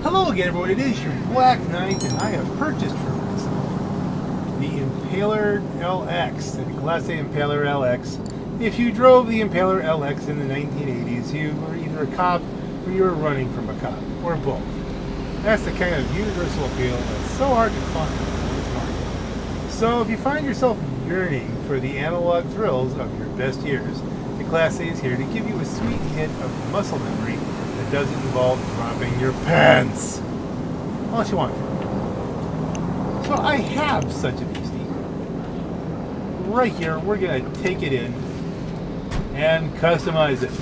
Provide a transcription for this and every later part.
Hello again, everyone. It is your Black Knight, and I have purchased for myself the Impaler LX, the Declasse Impaler LX. If you drove the Impaler LX in the 1980s, you were either a cop or you were running from a cop, or both. That's the kind of universal appeal that's so hard to find in this market. So if you find yourself yearning for the analog thrills of your best years, the Declasse is here to give you a sweet hit of muscle memory that doesn't involve dropping your pants. Unless you want to. So I have such a beastie. Right here, we're going to take it in and customize it.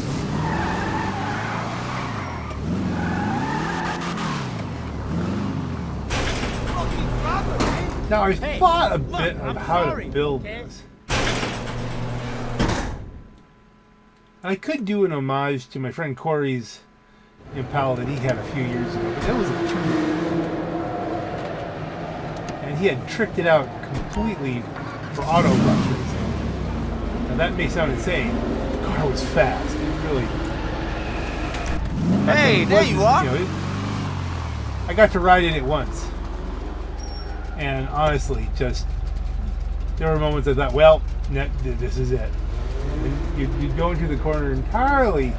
Now I thought a bit of how to build this. I could do an homage to my friend Corey's Impala that he had a few years ago, but that was a two-year. And he had tricked it out completely for autocross racing. Now that may sound insane. The car was fast. It really. Hey, there you are. You know, I got to ride in it once. And honestly, just there were moments I thought, well, this is it. And you'd go into the corner entirely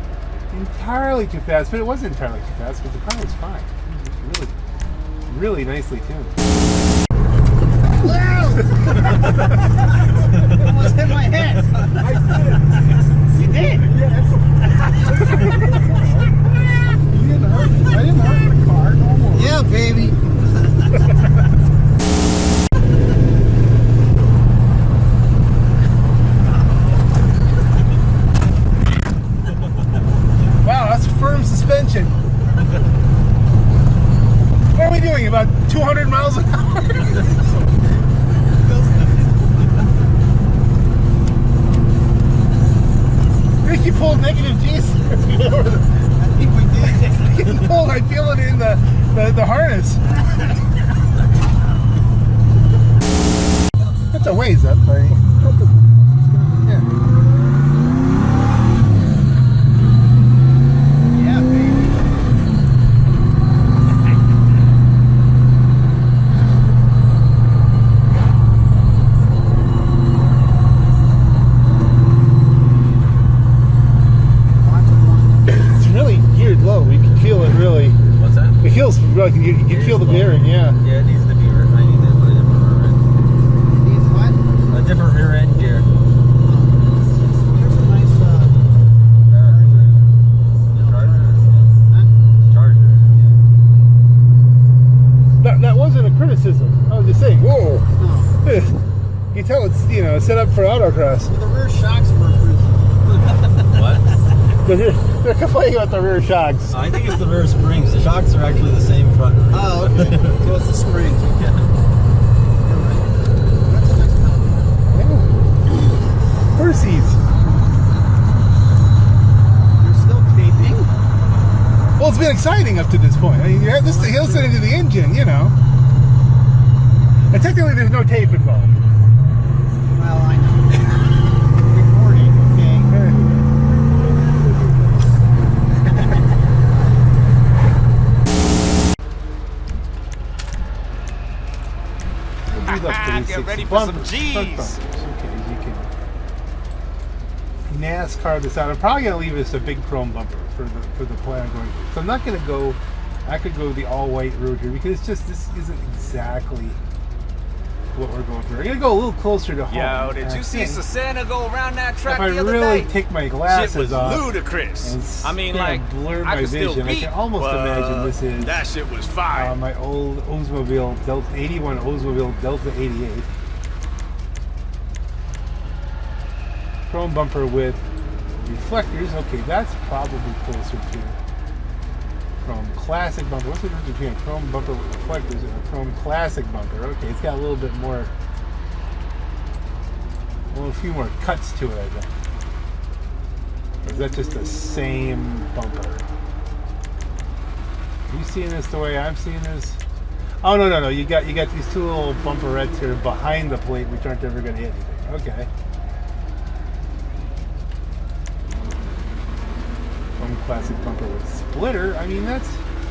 too fast, but it wasn't entirely too fast because the car was fine. It was really nicely tuned. Almost hit my head. You did? Yes. You didn't hurt me. I didn't hurt the car. Almost. Yeah, baby. Wow, that's firm suspension. What are we doing? About 200 miles an hour? I think you pulled negative G's. I think we did. You pulled, I feel it in the harness. That's a ways up, buddy. Yeah. It feels like you can feel the bearing, yeah. Yeah, it needs to be. I need to put a different rear end. It needs what? A different rear end gear. There's a nice Charger. That wasn't a criticism. I was just saying, whoa. No. You tell it's set up for autocross. The rear shocks were approved. What? They're complaining about the rear shocks. I think it's the rear springs. The shocks are actually the same front and rear. Oh, okay. So it's the springs. Yeah. You're right. That's a nice compliment. Percy's. You're still taping? Well, it's been exciting up to this point. I mean, you have this he'll set into the engine, you know. And technically, there's no tape involved. Well, I know. Recording, okay. Get ready for some G's. Okay, you can NASCAR this out. I'm probably gonna leave this a big chrome bumper for the plan I'm going for. So I'm not gonna go. I could go the all white road here because it's just this isn't exactly what we're going for. I'm gonna go a little closer to home. Yo, did you see Susana go around that track if the other I really day? take my glasses shit was off, ludicrous. I mean, kinda like, blur I my could still vision. I beat, can almost imagine this is that shit was fire. my old Oldsmobile Delta 81 Oldsmobile Delta 88. Chrome bumper with reflectors. Okay, that's probably closer to chrome classic bumper. What's the difference between a chrome bumper with reflectors and a chrome classic bumper? Okay, it's got a little bit more, a few more cuts to it, I think. Or is that just the same bumper? Are you seeing this the way I'm seeing this? Oh no! You got these two little bumperettes here behind the plate, which aren't ever going to hit anything. Okay. Classic bumper with splitter. I mean, that's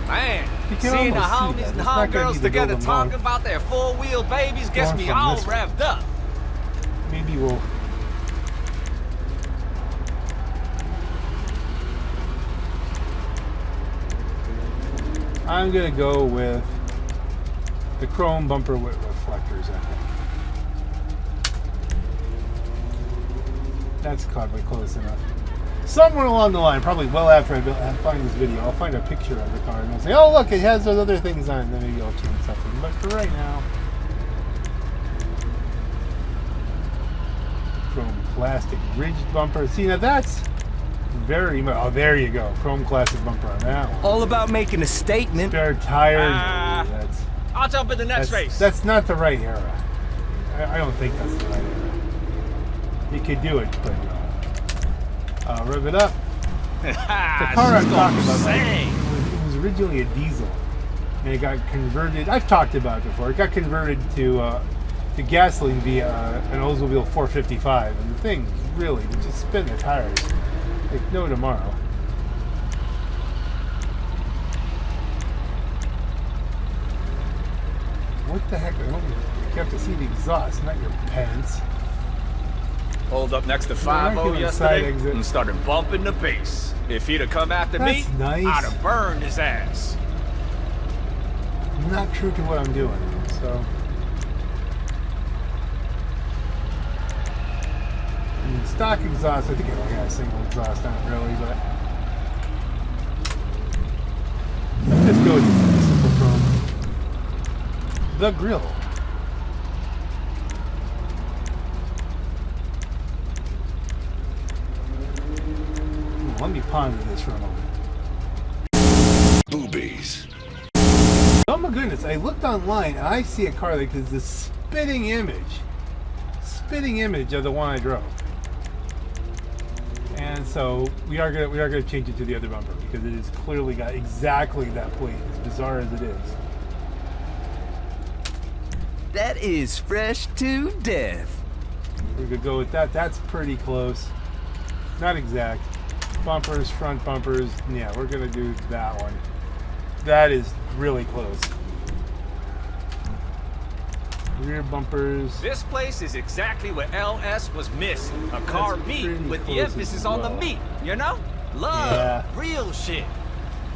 Man, You can seeing the almost see homies that. and It's not gonna homegirls be the together golden talking mode. about their four-wheel babies gets Going me from all this way. revved up. Maybe we'll. I'm gonna go with the chrome bumper with reflectors, I think. That's probably close enough. Somewhere along the line, probably well after I find this video, I'll find a picture of the car and I'll say, oh look, it has those other things on it, and then maybe I'll change something. But for right now, chrome plastic ridged bumper. See, now that's very much, oh there you go, chrome classic bumper on that one. All about making a statement. Spare tire, Ah. no, that's... I'll jump in the next race. That's not the right era. I don't think that's the right era. You could do it, but rev it up. The car I'm talking about, it was originally a diesel, and it got converted. I've talked about it before. It got converted to gasoline via an Oldsmobile 455, and the thing really would just spin the tires like no tomorrow. What the heck? You have to see the exhaust, not your pants. Pulled up next to Right 5-0 here on the side yesterday exit. and started bumping the bass. If he'd have come after me, That's nice. I'd have burned his ass. Not true to what I'm doing, so. I mean, stock exhaust, I think it only has a single exhaust on it, really, but. Let's just go with the simple chrome. The grill. Let me ponder this for a moment. Boobies. Oh my goodness, I looked online and I see a car that is the spitting image of the one I drove. And so we are gonna change it to the other bumper because it has clearly got exactly that plate, as bizarre as it is. That is fresh to death. We're gonna go with that. That's pretty close. Not exact. Bumpers, front bumpers. Yeah, we're gonna do that one. That is really close. Rear bumpers. This place is exactly what LS was missing. A car That's meet pretty with the close emphasis as on the well. meat, you know? Love, Yeah. real shit.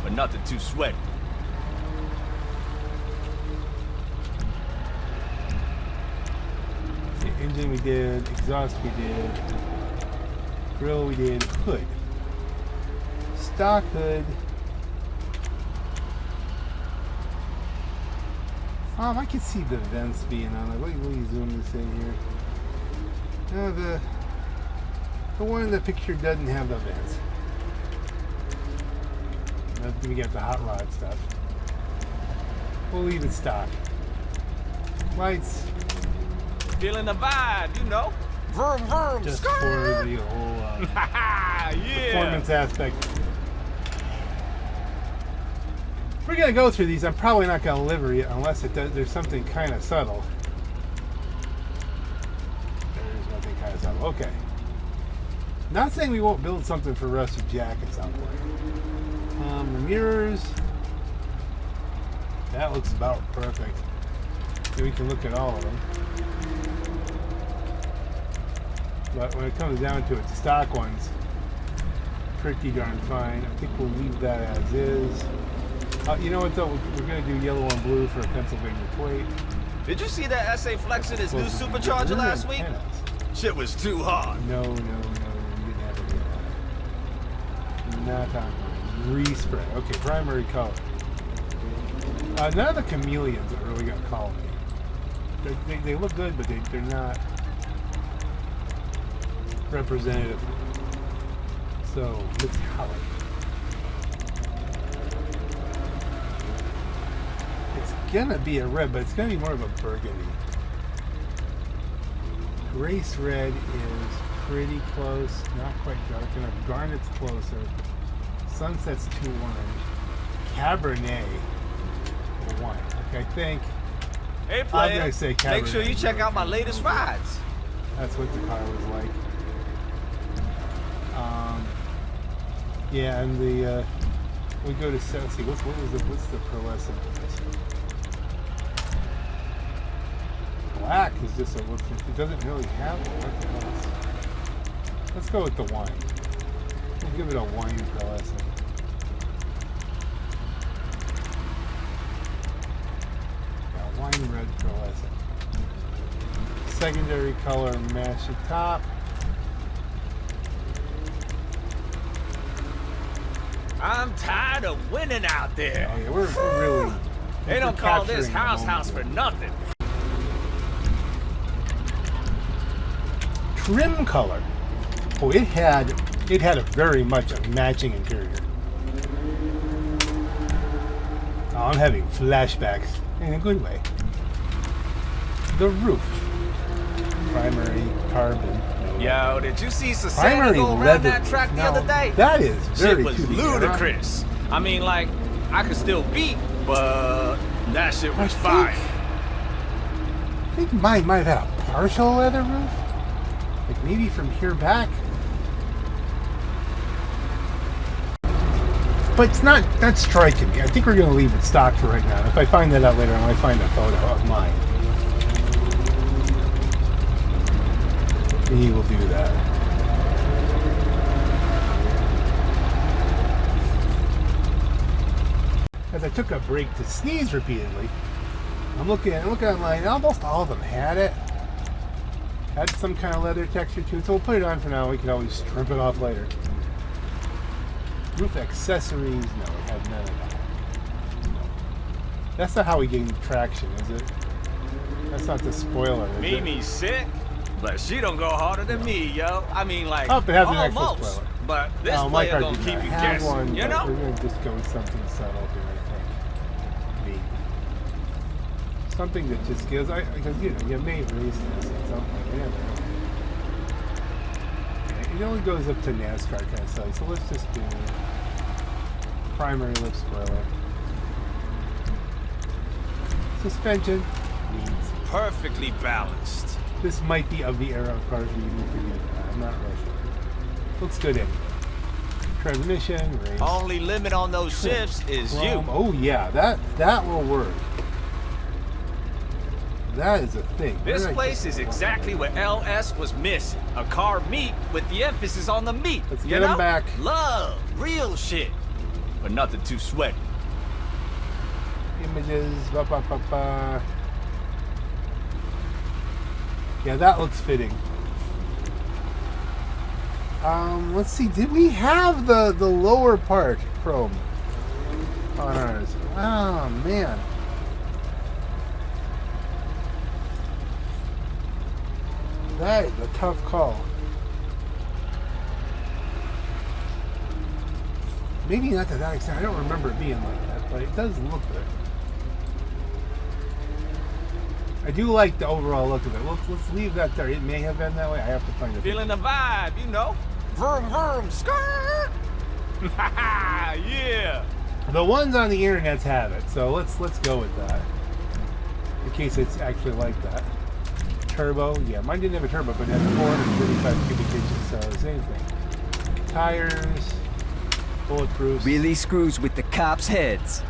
But nothing too sweaty. The engine we did, exhaust we did, grill we did, hood. Stock hood. I can see the vents being on it. Let me zoom this in here. No, the one in the picture doesn't have the vents. Then we got the hot rod stuff. We'll leave it stock. Lights, Feeling the vibe, you know? Vroom, vroom, just for skirt. the whole Yeah. performance aspect. We're gonna go through these. I'm probably not gonna livery it unless it does. There's something kind of subtle. There's nothing kind of subtle. Okay. Not saying we won't build something for Rusty Jack at some point. The mirrors. That looks about perfect. So we can look at all of them. But when it comes down to it, the stock ones, pretty darn fine. I think we'll leave that as is. You know what though? We're going to do yellow and blue for a Pennsylvania plate. Did you see that SA flexing his new supercharger last week? Shit was too hard. No, we didn't have any of that. Not on mine. Respray. Okay, primary color. None of the chameleons are really going to call me. They look good, but they're not representative. So, mixed color. It's gonna be a red, but it's gonna be more of a burgundy. Grace red is pretty close, not quite dark enough. Garnet's closer. Sunset's too orange. Cabernet wine. Okay, I think Hey, I'm player, gonna say make Cabernet. sure you check out my latest rides. that's what the car was like. Yeah, and the We go to let's see, what's the pearlescent on this? Black is just a look. It doesn't really have one. Let's go with the wine. We'll give it a wine pearlescent. Yeah, wine red pearlescent. Secondary color match the top. I'm tired of winning out there. Oh yeah, we're really. They don't call this capturing the house for moment. nothing. Trim color. Oh, it had a very much a matching interior. Oh, I'm having flashbacks in a good way. The roof. Primary carbon. Yo, did you see Primary Susana go around leather. that track the Now, other day? that is very Shit was cute. ludicrous. I mean, like, I could still beat, but that shit was fire. I think mine might have had a partial leather roof. Like maybe from here back. But it's not striking me. I think we're going to leave it stock for right now. If I find that out later, I might find a photo of mine. He will do that. As I took a break to sneeze repeatedly, I'm looking online. Almost all of them had it. Had some kind of leather texture to it, so we'll put it on for now. We can always strip it off later. Roof accessories, no, it had none of that. No. That's not how we gain traction, is it? That's not the spoiler, is it? Mimi's sick, but she don't go harder than me, yo. I mean, like, Oh, it has an extra almost. spoiler. But this No, my player car gonna did keep not you have guessing, one, you but know? we're going to just go with something subtle here, I think. Maybe. Something that just gives, because, you know, you may race this at some point. You never know. Okay, it only goes up to NASCAR kind of size, so let's just do primary lip spoiler. Suspension needs. Perfectly balanced. This might be of the era of cars where you need to do that. I'm not real sure. Looks good anyway. Transmission, race. Only limit on those shifts is you. Oh yeah, that will work. That is a thing. This Right place there. is exactly what LS was missing. A car meet with the emphasis on the meat. Let's you get know? 'em back. Love, real shit. But nothing too sweaty. Images. Ba, ba, ba, ba. Yeah, that looks fitting. Let's see. Did we have the lower part chrome on ours? Oh man. That is a tough call. Maybe not to that extent. I don't remember it being like that, but it does look good. I do like the overall look of it. Let's leave that there. It may have been that way. I have to find it. Feeling the vibe, you know? Vroom, vroom, skirt. Yeah. The ones on the internets have it, so let's go with that. In case it's actually like that. Turbo, yeah, mine didn't have a turbo, but it had 435 cubic inches, so same thing. Tires, bulletproof. Really screws with the cops' heads.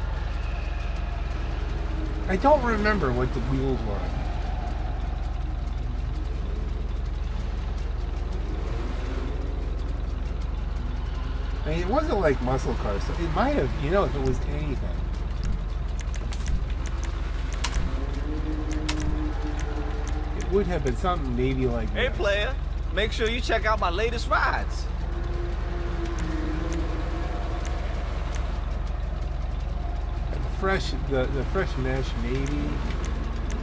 I don't remember what the wheels were. I mean, it wasn't like muscle cars, so it might have, you know, if it was anything. It would have been something maybe like Hey, this. player. Make sure you check out my latest rides. The fresh mesh, maybe.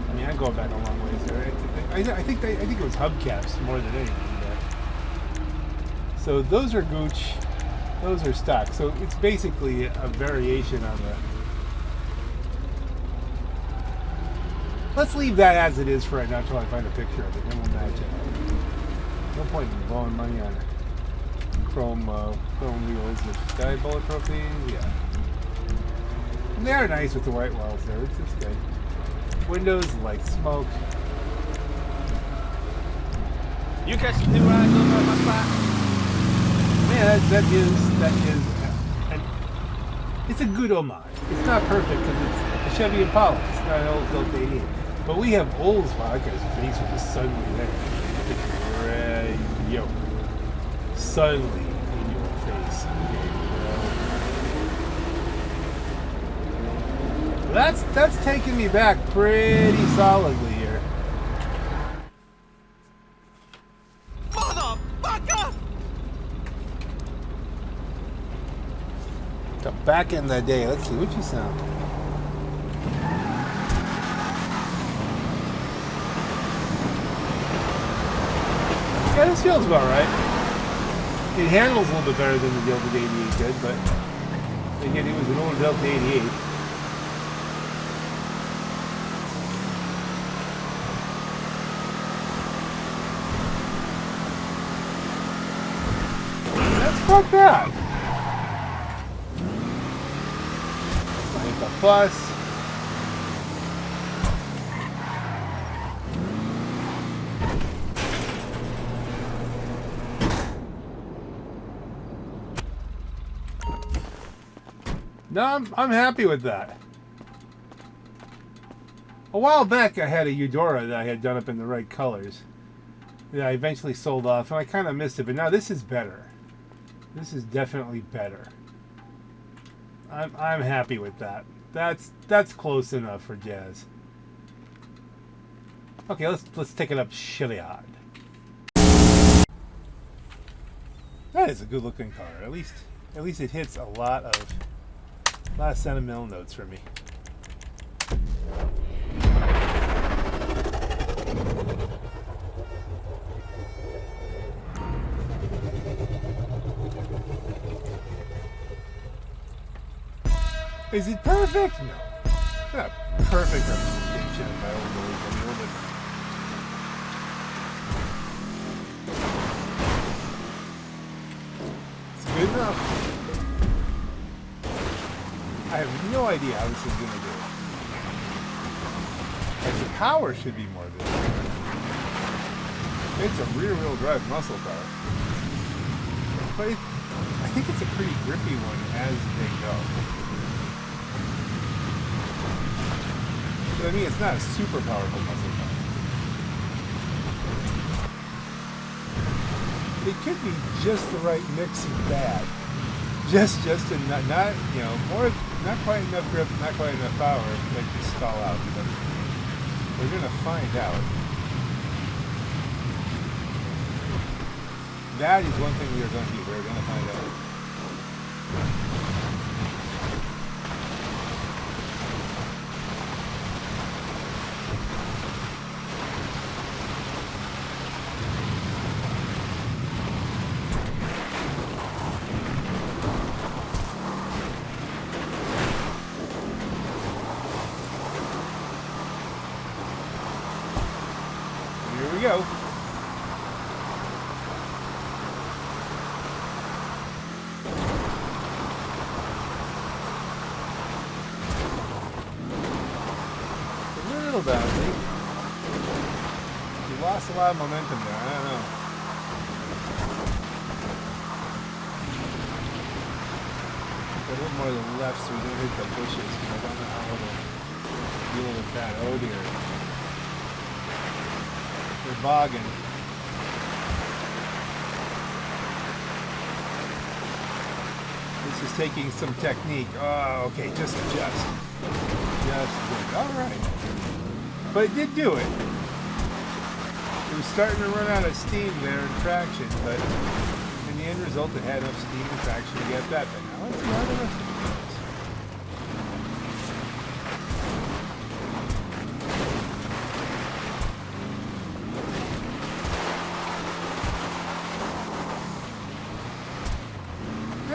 I mean, I'm going back a long ways there. I think it was hubcaps more than anything. But. So those are Gooch, those are stock. So it's basically a variation on the. Let's leave that as it is for right now until I find a picture of it, then we'll match it. No point in blowing money on chrome wheels. Did I bulletproof these? Yeah. And they are nice with the white wells there. It's good. Windows like smoke. You catch some new rides over at my spot? Yeah, that is It's a good homage. It's not perfect because it's a Chevy Impala. It's not an old Delta 88. But we have Olds. Wow, that guy's face was suddenly there. Yo. Suddenly in your face. That's taking me back pretty solidly here. Motherfucker! So back in the day, let's see what you sound. Yeah, this feels about right. It handles a little bit better than the Delta 88 did, but again, it was an old Delta 88. That's not bad. Like the bus. No, I'm happy with that. A while back I had a Eudora that I had done up in the right colors that I eventually sold off, and I kind of missed it, but now this is better. This is definitely better. I'm happy with that. That's close enough for jazz. Okay, let's take it up Chiliad. That is a good looking car. At least it hits a lot of sentimental notes for me. Is it perfect? No. Not perfect representation of my old Royale, but it's good enough. I have no idea how this is going to do it. Like the power should be more visible. It's a rear-wheel drive muscle car. But I think it's a pretty grippy one as they go. But I mean, it's not a super powerful muscle car. It could be just the right mix of bad. Just not you know, more, not quite enough grip, not quite enough power, like to stall out. But we're gonna find out. That is one thing we are going to do. We're gonna find out. Here we go. A little bouncy. You lost a lot of momentum there. I don't know. A little more to the left so we don't hit the bushes. I don't know how it'll deal with that. Oh dear. We're bogging. This is taking some technique. Oh, okay, just adjust. Just good. All right. But it did do it. It was starting to run out of steam there and traction, but in the end result, it had enough steam and traction to get that. But now let's see how the rest of it goes.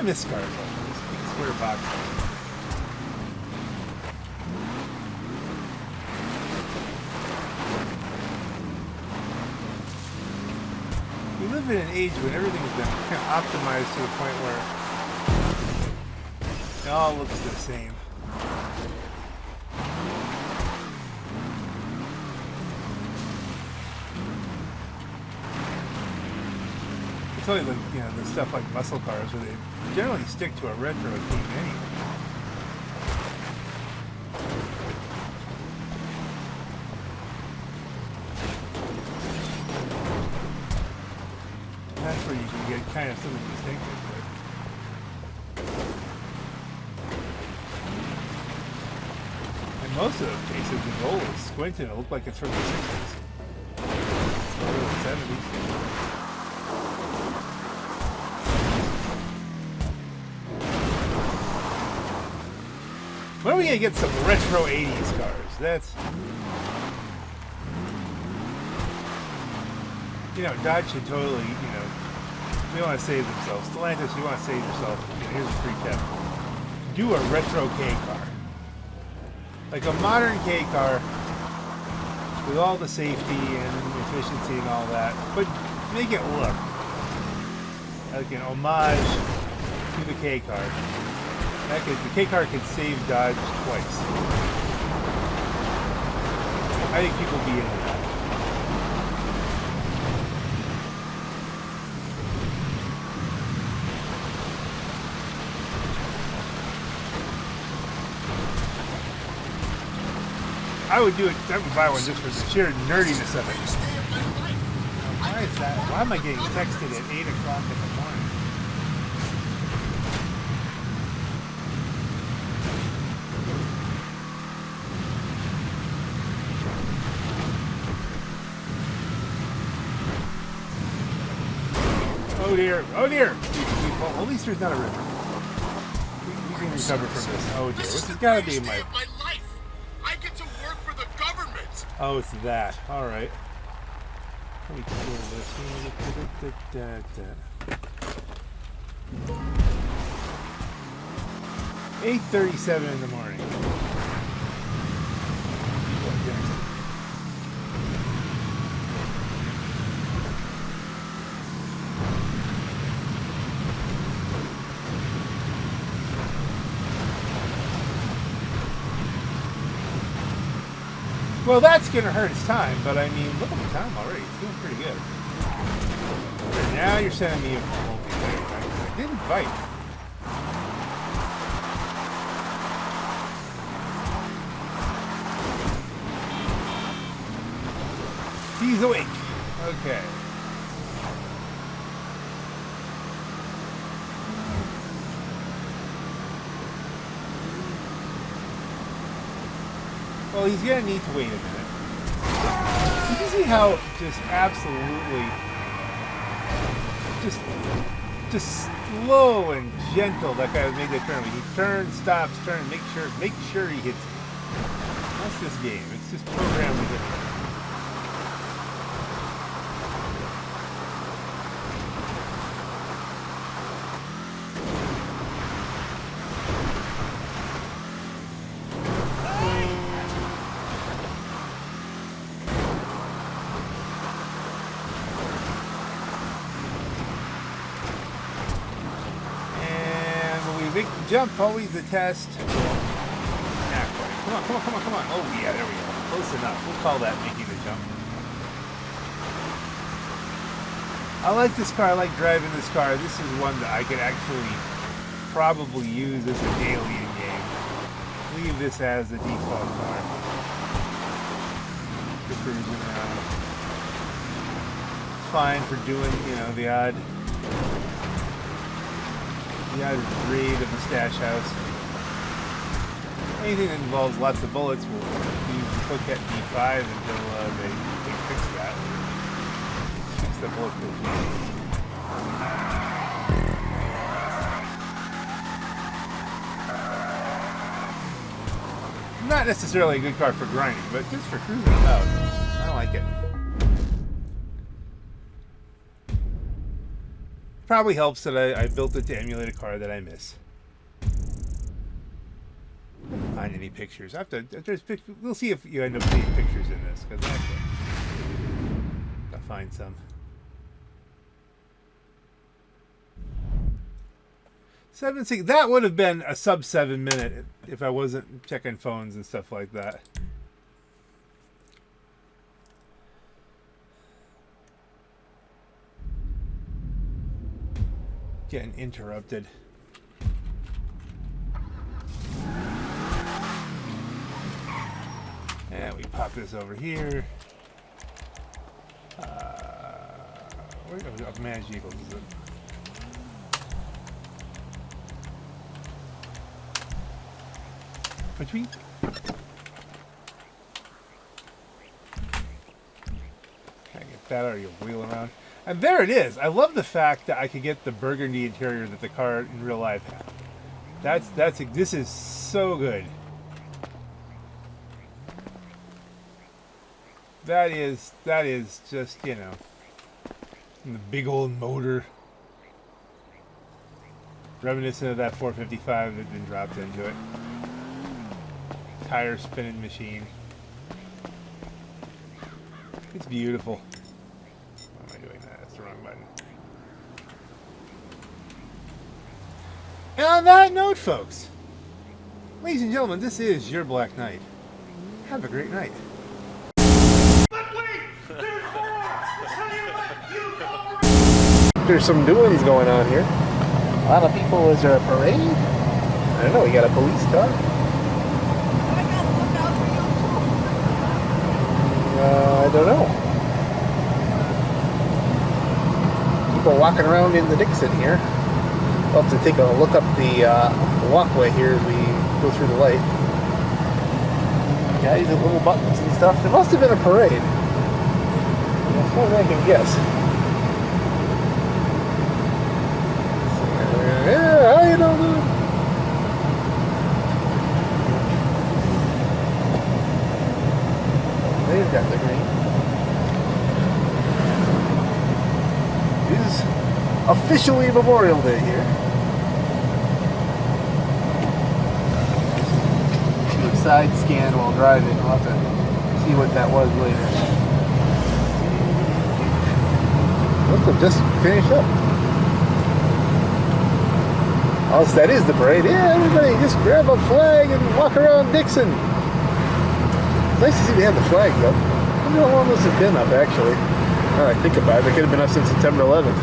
This car is big square box. We live in an age when everything's been kind of optimized to a point where it all looks the same. It's only the stuff like muscle cars where they generally stick to a retro theme anyway. kind of something distinctive. But in most of those cases, the goal is squinting. It looked like it's from the 60s. Or the 70s. When are we going to get some retro 80s cars? That's... You know, Dodge should totally, you know, they want to save themselves. Stellantis, you want to save yourself. You know, here's a free tip. Do a retro K car. Like a modern K car with all the safety and efficiency and all that, but make it look like an homage to the K car. The K car could save Dodge twice. I think people will be into that. I would do it. I would buy one just for the sheer nerdiness of it. Why is that? Why am I getting texted at 8 o'clock in the morning? Oh dear! Oh dear! Well, at least there's not a river. We can recover from this. Oh dear! This has got to be my life. I get to work for the government. Oh, it's that. All right. Let me kill this. 8:37 in the morning. Well, that's going to hurt his time, but I mean, look at the time already. It's doing pretty good. And now you're sending me a multiplayer. I didn't fight. He's awake. Okay. Well, he's going to need to wait a minute. Did you see how just absolutely just slow and gentle that guy made that turn? When he turns, stops, turns, make sure he hits it. That's this game. It's just programmed to hit it. Jump, always the test. Not quite. Come on. Oh, yeah, there we go. Close enough. We'll call that making the jump. I like this car. I like driving this car. This is one that I could actually probably use as a daily in-game. Leave this as a default car. For cruising around. It's fine for doing, you know, the odd raid of the stash house. Anything that involves lots of bullets will use the Coquette D5 until they fix that. Fix the bulletproof. Not necessarily a good car for grinding, but just for cruising about. I like it. Probably helps that I built it to emulate a car that I miss. Find any pictures? I have to. We'll see if you end up seeing pictures in this, because I have to find some. 7.6. That would have been a sub 7 minute if I wasn't checking phones and stuff like that. Getting interrupted. And we pop this over here. Where do we go? Manage vehicles. Is it? Which we? Can I get that out of your wheel around? And there it is. I love the fact that I could get the burgundy interior that the car in real life had. This is so good. That is just, you know, the big old motor. Reminiscent of that 455 that had been dropped into it. Tire spinning machine. It's beautiful. Why am I doing that? That's the wrong button. And on that note, folks, ladies and gentlemen, this is your Black Knight. Have a great night. There's some doings going on here. A lot of people. Is there a parade? I don't know. We got a police car. I don't know. People walking around in the Dixon here. We'll have to take a look up the walkway here as we go through the light. Guys with little buttons and stuff. There must have been a parade. As far as I can guess. Yeah, how you doing? They've got the green. It is officially Memorial Day here. Do a side scan while driving. I'll have to see what that was later. Looks like just finished up. Oh, so that is the parade. Yeah, everybody just grab a flag and walk around Dixon. It's nice to see they have the flag up. I wonder how long this has been up, actually. Now that I think about it, it could have been up since September 11th.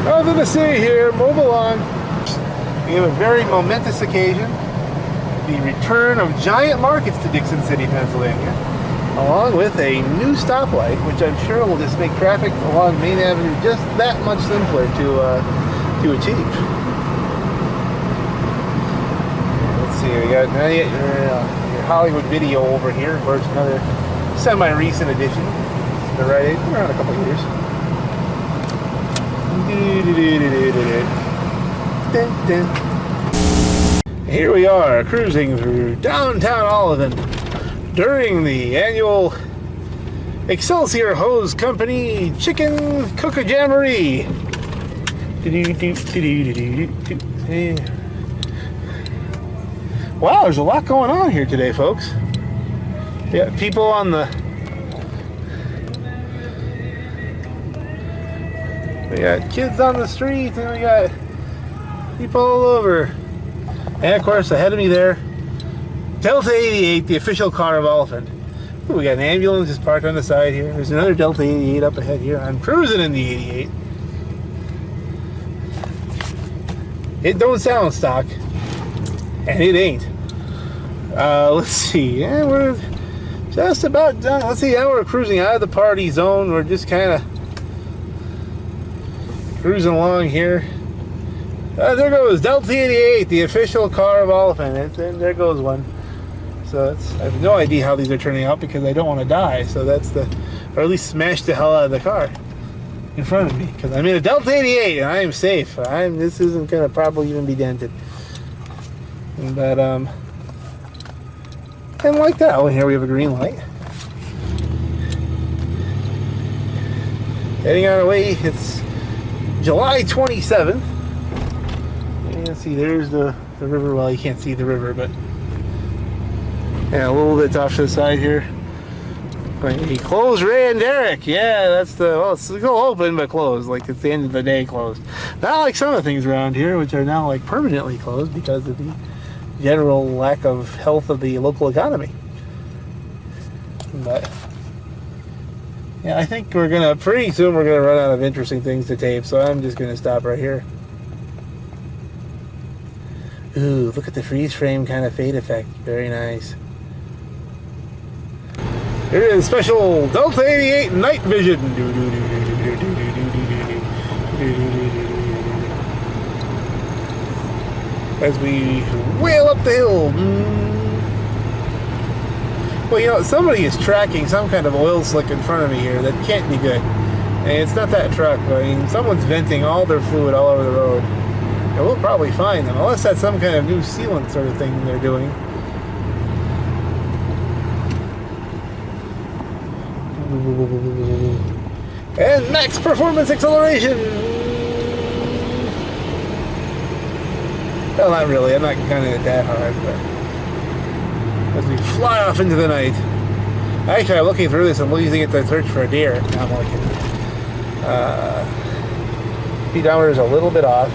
Nothing to see here. Move along. We have a very momentous occasion. The return of giant markets to Dixon City, Pennsylvania, along with a new stoplight, which I'm sure will just make traffic along Main Avenue just that much simpler to achieve. Let's see, we got your Hollywood Video over here. Of course, another semi-recent addition. The Rite Aid, around a couple of years. Here we are, cruising through downtown Olivan during the annual Excelsior Hose Company Chicken Cook-a-Jamboree. Wow, there's a lot going on here today, folks. Yeah, people on the... We got kids on the streets, and we got people all over. And of course, ahead of me there, Delta 88, the official car of Oliphant. Ooh, we got an ambulance just parked on the side here. There's another Delta 88 up ahead here. I'm cruising in the 88. It don't sound stock, and it ain't. Let's see. Yeah, we're just about done. Let's see. Now we're cruising out of the party zone. We're just kind of cruising along here. There goes Delta 88, the official car of Oliphant. And there goes one. So I have no idea how these are turning out because I don't want to die. So that's or at least smash the hell out of the car in front of me, because I'm in a Delta 88 and I am safe. This isn't gonna probably even be dented. But and like that. Oh, here we have a green light. Heading on our way. It's July 27th. And see, there's the river. Well, you can't see the river, but yeah, a little bit off to the side here. He closed Ray and Derek. Yeah, that's well, it's still open, but closed. Like it's the end of the day closed. Not like some of the things around here, which are now like permanently closed because of the general lack of health of the local economy. But yeah, I think pretty soon we're gonna run out of interesting things to tape, so I'm just gonna stop right here. Ooh, look at the freeze frame kind of fade effect. Very nice. Here is special Delta 88 night vision. as we wheel up the hill. Well, you know, somebody is tracking some kind of oil slick in front of me here. That can't be good. And it's not that truck, but I mean, someone's venting all their fluid all over the road. And we'll probably find them, unless that's some kind of new sealant sort of thing they're doing. And max performance acceleration! Well, not really. I'm not gunning it that hard, but as we fly off into the night. Actually, I'm looking through this. I'm using it to search for a deer. No, I'm looking. Speedometer is a little bit off.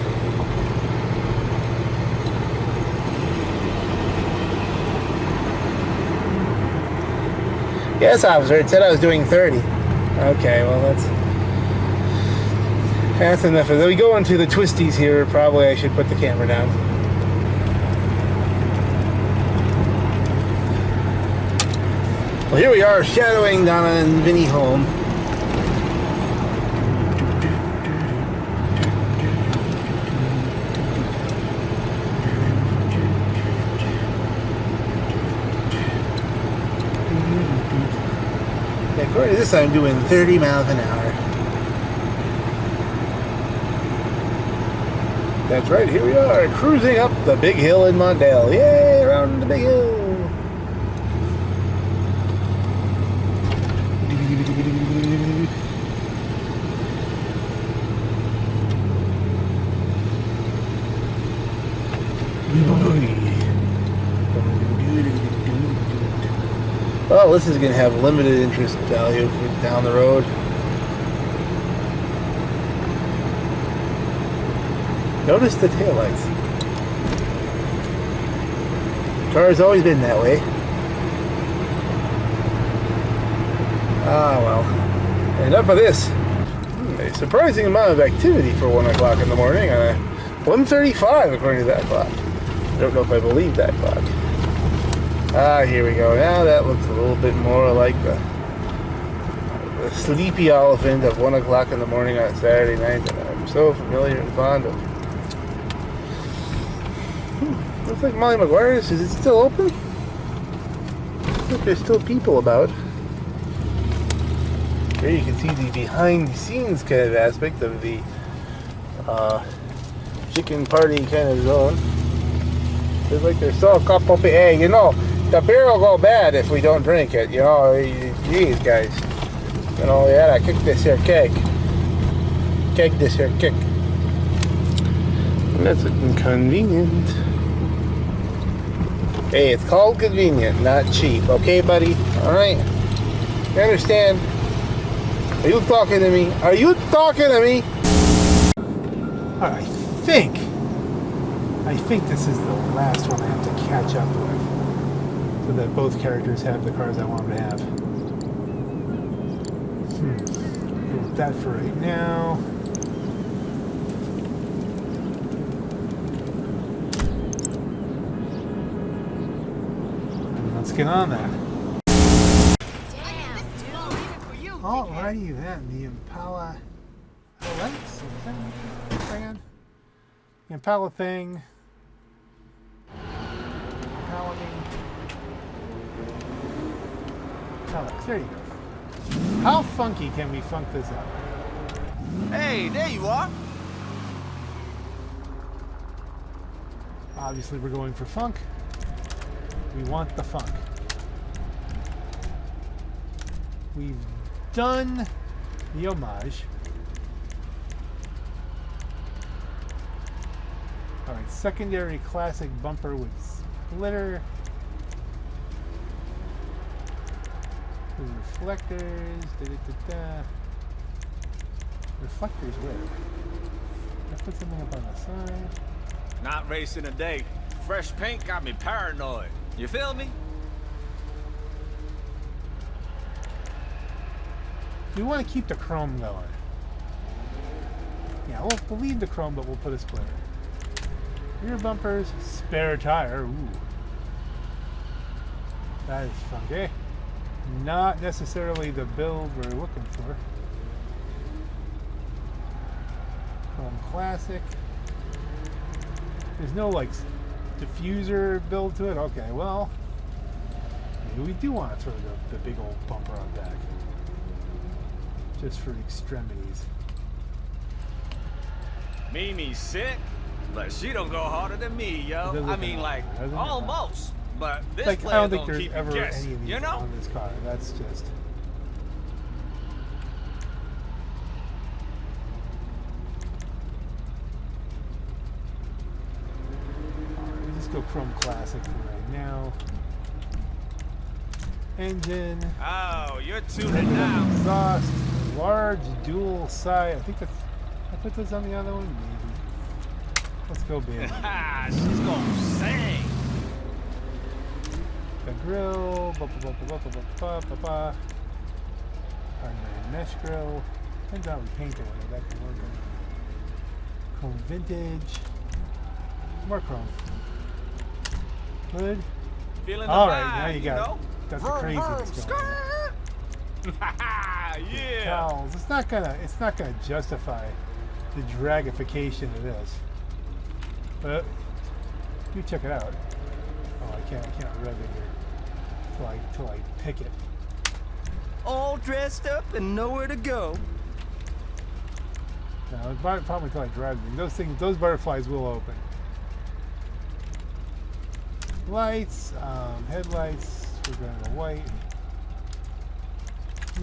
Yes, officer. It said I was doing 30. Okay, well, that's enough. As we go into the twisties here, probably I should put the camera down. Well, here we are, shadowing Donna and Vinny home. According to this, I'm doing 30 miles an hour. That's right, here we are, cruising up the big hill in Mondale. Yay, around the big hill. Well, this is going to have limited interest value for down the road. Notice the taillights. The car's always been that way. Ah, well. Enough of this. A surprising amount of activity for 1 o'clock in the morning. 1:35 according to that clock. I don't know if I believe that clock. Ah, here we go. Now that looks a little bit more like the sleepy elephant of 1 o'clock in the morning on a Saturday night that I'm so familiar and fond of. Looks like Molly McGuire's. Is it still open? Looks like there's still people about. Here you can see the behind the scenes kind of aspect of the chicken party kind of zone. Looks like there's still a couple of, hey, you know, the beer will go bad if we don't drink it, you know. Geez, guys. You know, we gotta kick this here cake. Kick this here kick. That's inconvenient. Hey, it's called convenient, not cheap. Okay, buddy? Alright? You understand? Are you talking to me? Are you talking to me? I think this is the last one I have to catch up with, so that both characters have the cars I want them to have. Go with that for right now. And let's get on that. Alrighty then, the Impala LX, brand. The Impala thing. Impala LX, there you go. How funky can we funk this up? Hey, there you are. Obviously we're going for funk. We want the funk. We've done the homage. Alright, secondary classic bumper with splitter. The reflectors. Reflectors where? I put something up on the side. Not racing today. Fresh paint got me paranoid. You feel me? We want to keep the chrome going. Yeah, we'll leave the chrome, but we'll put a splitter. Rear bumpers, spare tire. Ooh. That is funky. Not necessarily the build we're looking for. Chrome classic. There's no like diffuser build to it. Okay, well, maybe we do want to throw the big old bumper on back, just for extremities. Mimi's sick, but she don't go harder than me, yo. Doesn't I mean, matter, like, doesn't almost. But this Like, I player don't think gonna there's keep you ever guessing, any of these you know? on this car. That's just. Alright, we just go Chrome Classic for right now. Engine. Oh, you're tuning now. Exhaust. Large dual side. I think that's. I put this on the other one? Maybe. Let's go big. She's gonna sing. The grill. Hard mesh grill. Depends on how we paint it. Whether that can work. Chrome vintage. More chrome. Hood. Feeling the All vibe, right, now you got know? that's the Vroom, craziness vroom, going on. skirt. Yeah. Cowls. It's not gonna justify the dragification of this. But you check it out. Oh, I can't rev it here till I pick it. All dressed up and nowhere to go. No, probably until I drive it. Those butterflies will open. Lights, headlights. We're going to go white.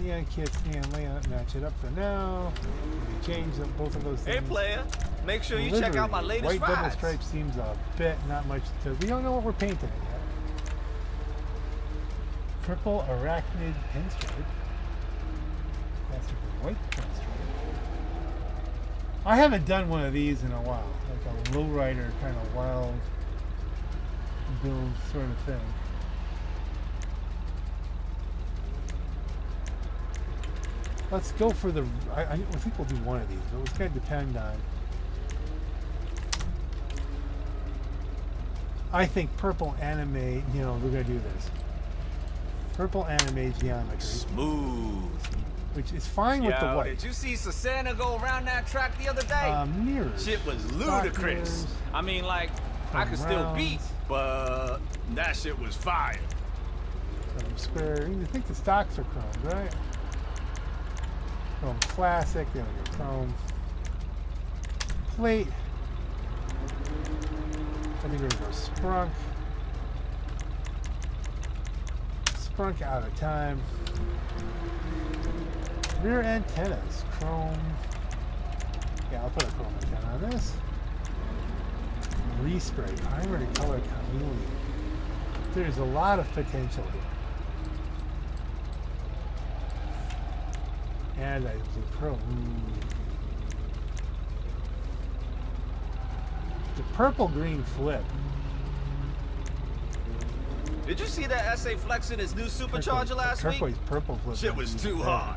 Neon kits, neon layout. Match it up for now. We change both of those things. Hey, player. Make sure you check out my latest White double rides. stripe seems a bit not much to. We don't know what we're painting it yet. Purple arachnid pinstripe. That's a white pinstripe. I haven't done one of these in a while, like a lowrider kind of wild build sort of thing. Let's go for the. I think we'll do one of these, but it's going to depend on. I think purple anime. You know, we're going to do this. Purple anime geometry, Smooth. which is fine with the Yo, white. did you see Susanna go around that track the other day? Mirrors. Shit was Stock ludicrous. mirrors, I mean, like, I could still rounds. beat, but that shit was fire. Some square. I think the stocks are chrome, right? Chrome classic. Then we go chrome plate. I think we're gonna go sprunk. Sprunk out of time. Rear antennas, chrome. Yeah, I'll put a chrome antenna on this. Respray, primary color chameleon. There's a lot of potential here. And I was a pro. The purple green flip. Did you see that SA flexing his new supercharger last week? Turquoise purple flip. Shit was too hard.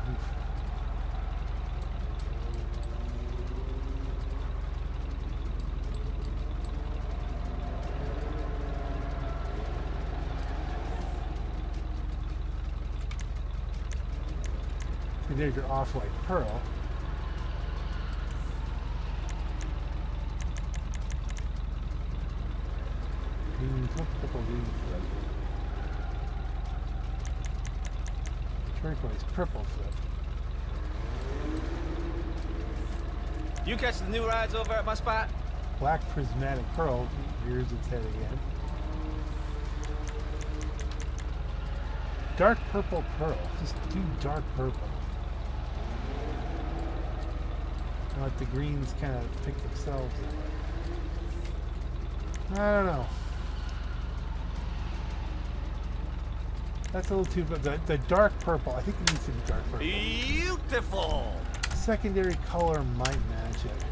And there's your off-white pearl. Green flip, purple green flip. Turquoise purple flip. You catch the new rides over at my spot? Black prismatic pearl. Rears its head again. Dark purple pearl. Just do dark purple. And let the greens kind of pick themselves up. I don't know. That's a little too, but the dark purple, I think it needs to be dark purple. Beautiful. Secondary color might match it.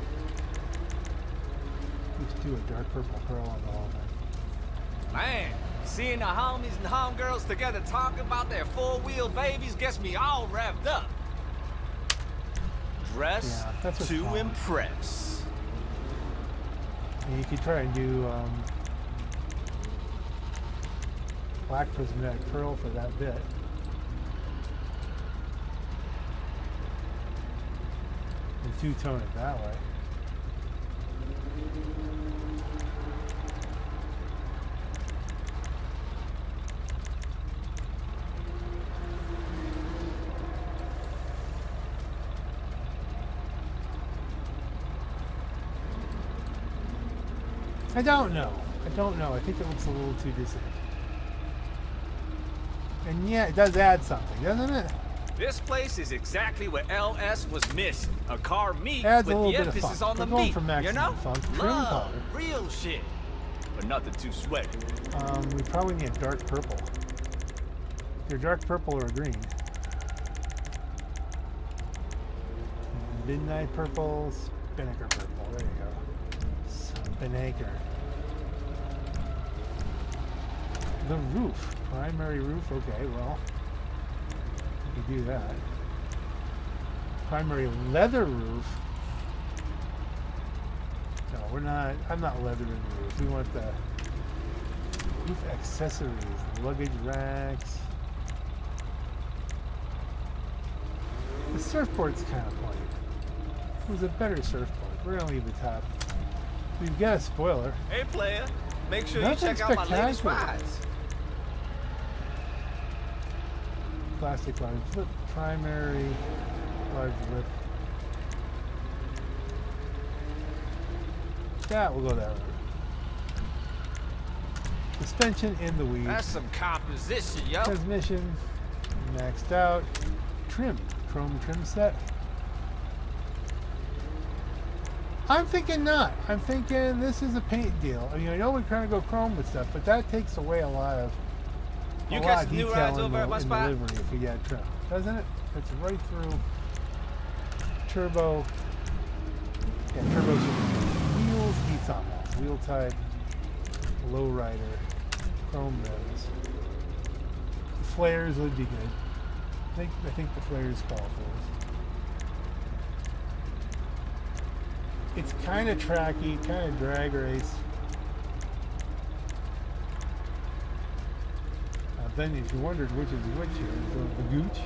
Just do a dark purple pearl on the whole thing. Man, seeing the homies and homegirls together talking about their four-wheel babies gets me all revved up. Dress Yeah, that's what's to fun. impress. And you could try and do black prismatic pearl for that bit. And two-tone it that way. I don't know. I don't know. I think it looks a little too decent. And yeah, it does add something, doesn't it? This place is exactly what LS was missing. A car meet Adds a with little the bit of emphasis fun. on the We're going meat. for You maximum know? fun. Trim Love, color. real shit. But nothing too sweaty. We probably need a dark purple. Either dark purple or a green. Midnight purple, Spinnaker purple. There you go. Spinnaker. The roof. Primary roof. Okay, well, we can do that. Primary leather roof. No, we're not. I'm not leathering the roof. We want the roof accessories, luggage racks. The surfboard's kind of plain. It was a better surfboard. We're gonna leave the top. We've got a spoiler. Hey, player. Make sure Nothing you check out my latest spectacular. rides. Plastic large lip, primary large lip. Yeah, we'll go that route. Suspension in the weeds. That's some composition, yo. Transmission maxed out. Trim, chrome trim set. I'm thinking not. I'm thinking this is a paint deal. I mean, I know we're trying to go chrome with stuff, but that takes away a lot of You catch the new rides over at my in spot? delivery if we get trim, doesn't it? It's right through turbo. Yeah, turbo wheels, heats on walls, wheel type, low rider, chrome rims. The flares would be good. I think the flares call for this. It's kind of tracky, kind of drag race. Then if you wondered which is which here, the Gooch.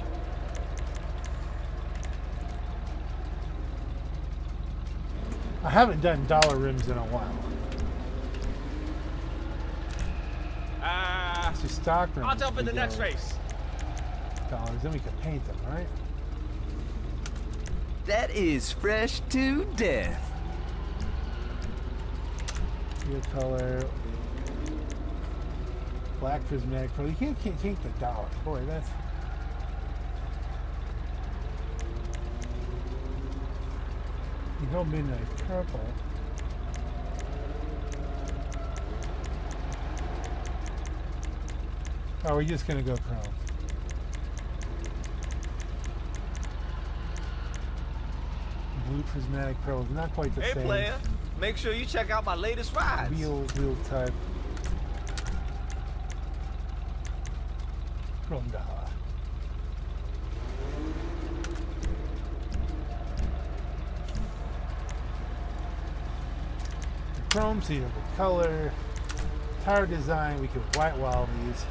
I haven't done dollar rims in a while. It's just stock rims. I'll jump in we the next go race. Dollars, then we can paint them, right? That is fresh to death. Wheel color. Black prismatic pearl. You can't the dollar. Boy, that's. You go midnight purple. Oh, we're just gonna go chrome. Blue prismatic pearl is not quite the Hey, same. player. Make sure you check out my latest rides. Wheel type. Chrome dollar. Chrome, so you know the color. Tire design, we can white wall these.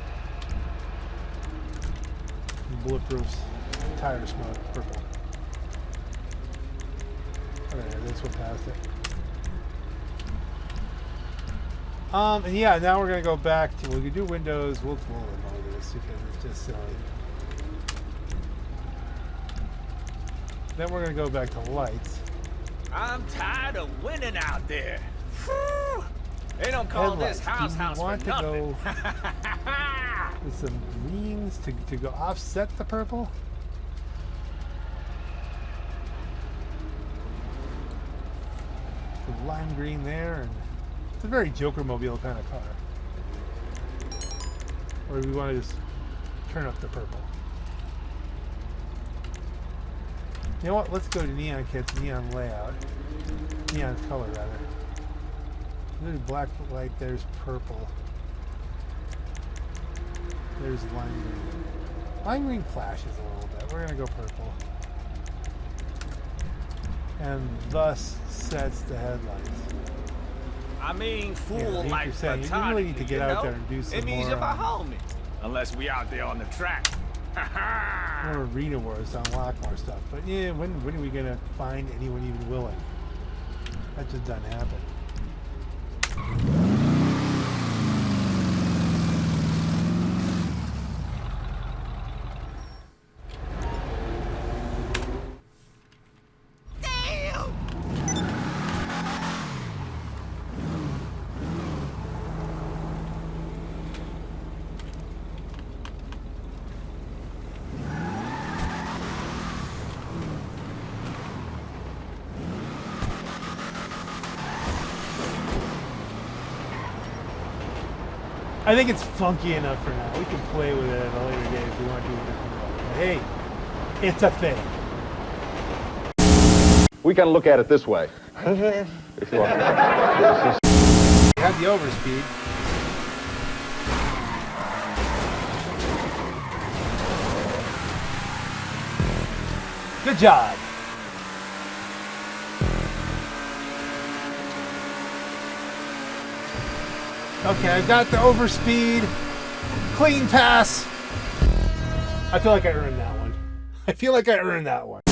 Bulletproofs, tire smoke, purple. Okay, this one past it. And yeah, now we're gonna go back to, we can do windows, we'll remove this because it's just silly. Then we're gonna go back to lights. I'm tired of winning out there. Whew. They don't call this Headlights. Do you house want for to nothing. go with some greens to go offset the purple? The lime green there, and it's a very Joker mobile kind of car. Or do we want to just turn up the purple? You know what? Let's go to neon kits, neon layout, neon color rather. There's black light. There's purple. There's lime green. Lime green clashes a little bit. We're gonna go purple, and thus sets the headlights. I mean, fool Yeah, I hear like you're saying. You photography, really need to get out there and do some It means more, if I hold me. Unless we out there on the track. More arena wars to unlock more stuff. But yeah, when are we gonna find anyone even willing? That just doesn't happen. I think it's funky enough for now. We can play with it at a later date if we want to do a different road. But hey, it's a thing. We can look at it this way. If you want. You have the overspeed. Good job. Okay, I've got the overspeed. Clean pass. I feel like I earned that one. I feel like I earned that one.